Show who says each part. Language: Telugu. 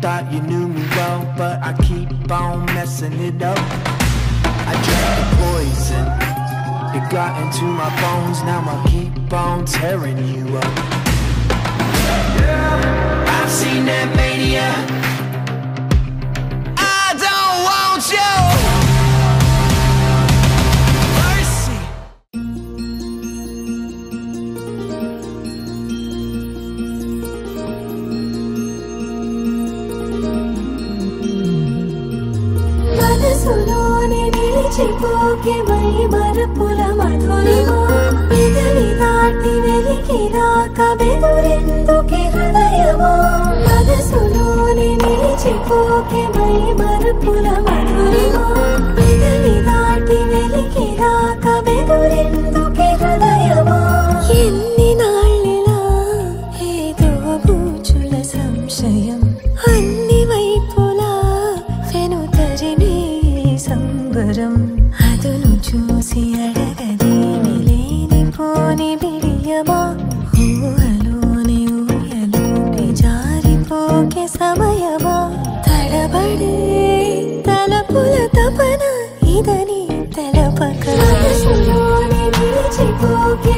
Speaker 1: Thought you knew me well, but I keep on messing it up. I drank the poison, it got into my bones. Now I keep on tearing you up. I've seen that mania. I don't want you. Mercy.
Speaker 2: మనసులోనే నిలిచిపోకే మై మరపుల మధురిమా పెదవి దాటి వెలికినాక బెదురెందుకే హృదయమా మనసులోనే నిలిచిపోకే మై మరపుల మధురిమా పెదవి దాటి వెలికినాక బెదురెందుకే హృదయమా ఎన్ని నాళ్ళిలా ఏదో బూచుల సంశయం అన్ని వైపులా వెనుతరినే సంబరం అదును చూసి అడగదేమి లేనిపోని బిడియమా ఊహలోని ఊయలోకి జారిపోకే సమయమా తడబడే తలపుల తపన ఇదని తెలపక మనసులోనే నిలిచిపోకే